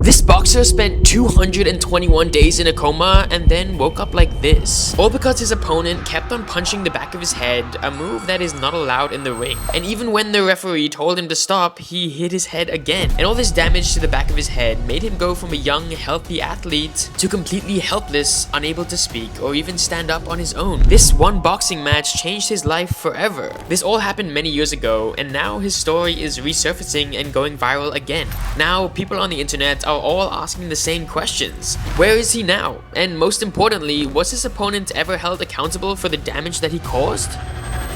This boxer spent 221 days in a coma and then woke up like this. All because his opponent kept on punching the back of his head, a move that is not allowed in the ring. And even when the referee told him to stop, he hit his head again. And all this damage to the back of his head made him go from a young, healthy athlete to completely helpless, unable to speak or even stand up on his own. This one boxing match changed his life forever. This all happened many years ago, and now his story is resurfacing and going viral again. Now, people on the internet are all asking the same questions. Where is he now? And most importantly, was his opponent ever held accountable for the damage that he caused?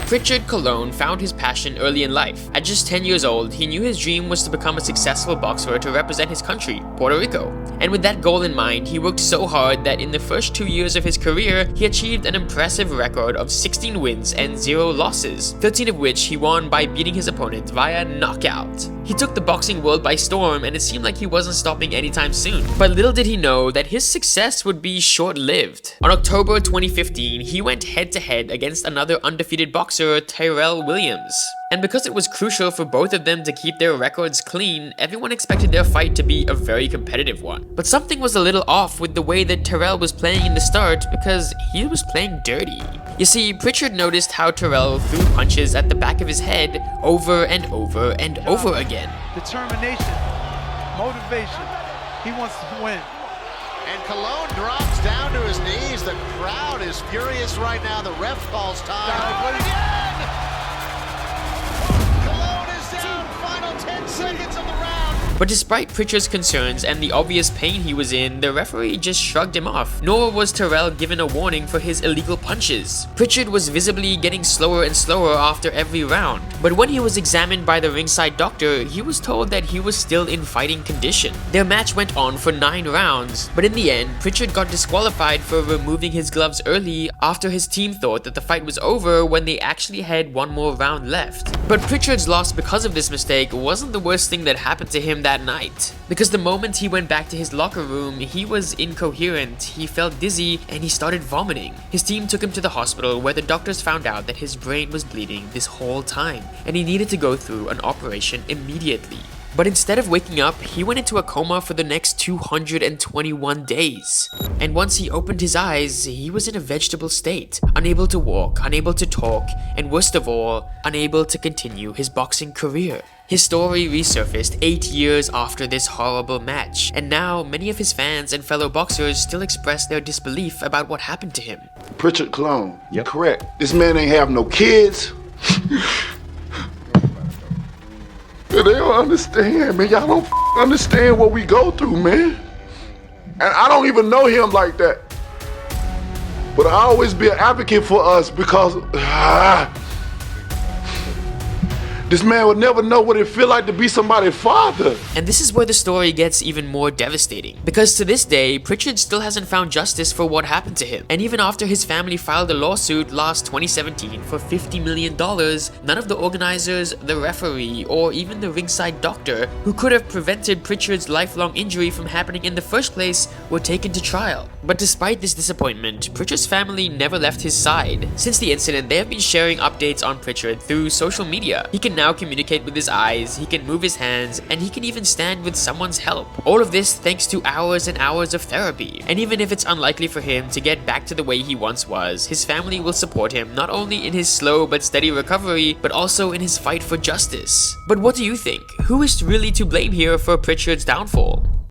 Prichard Colon found his passion early in life. At just 10 years old, he knew his dream was to become a successful boxer to represent his country, Puerto Rico. And with that goal in mind, he worked so hard that in the first 2 years of his career, he achieved an impressive record of 16 wins and 0 losses, 13 of which he won by beating his opponent via knockout. He took the boxing world by storm, and it seemed like he wasn't stopping anytime soon. But little did he know that his success would be short-lived. On October 2015, he went head-to-head against another undefeated boxer, Terell Williams. And because it was crucial for both of them to keep their records clean, everyone expected their fight to be a very competitive one. But something was a little off with the way that Terell was playing in the start, because he was playing dirty. You see, Prichard noticed how Terell threw punches at the back of his head over and over and over again. Determination, motivation, he wants to win. And Colon drops down to his knees. The crowd is furious right now. The ref calls time. Again! Colon is down. Final 10 seconds of the round. But despite Prichard's concerns and the obvious pain he was in, the referee just shrugged him off, nor was Terell given a warning for his illegal punches. Prichard was visibly getting slower and slower after every round, but when he was examined by the ringside doctor, he was told that he was still in fighting condition. Their match went on for 9 rounds, but in the end, Prichard got disqualified for removing his gloves early after his team thought that the fight was over when they actually had one more round left. But Prichard's loss because of this mistake wasn't the worst thing that happened to him that night, because the moment he went back to his locker room, he was incoherent, he felt dizzy, and he started vomiting. His team took him to the hospital where the doctors found out that his brain was bleeding this whole time, and he needed to go through an operation immediately. But instead of waking up, he went into a coma for the next 221 days. And once he opened his eyes, he was in a vegetable state, unable to walk, unable to talk, and worst of all, unable to continue his boxing career. His story resurfaced 8 years after this horrible match, and now many of his fans and fellow boxers still express their disbelief about what happened to him. Prichard Colon, you're correct. This man ain't have no kids. They don't understand, man. Y'all don't understand what we go through, man. And I don't even know him like that. But I always be an advocate for us because this man would never know what it feel like to be somebody's father. And this is where the story gets even more devastating. Because to this day, Prichard still hasn't found justice for what happened to him. And even after his family filed a lawsuit last 2017 for $50 million, none of the organizers, the referee, or even the ringside doctor who could have prevented Prichard's lifelong injury from happening in the first place were taken to trial. But despite this disappointment, Prichard's family never left his side. Since the incident, they have been sharing updates on Prichard through social media. He can now communicate with his eyes, he can move his hands, and he can even stand with someone's help. All of this thanks to hours and hours of therapy. And even if it's unlikely for him to get back to the way he once was, his family will support him not only in his slow but steady recovery, but also in his fight for justice. But what do you think? Who is really to blame here for Prichard's downfall?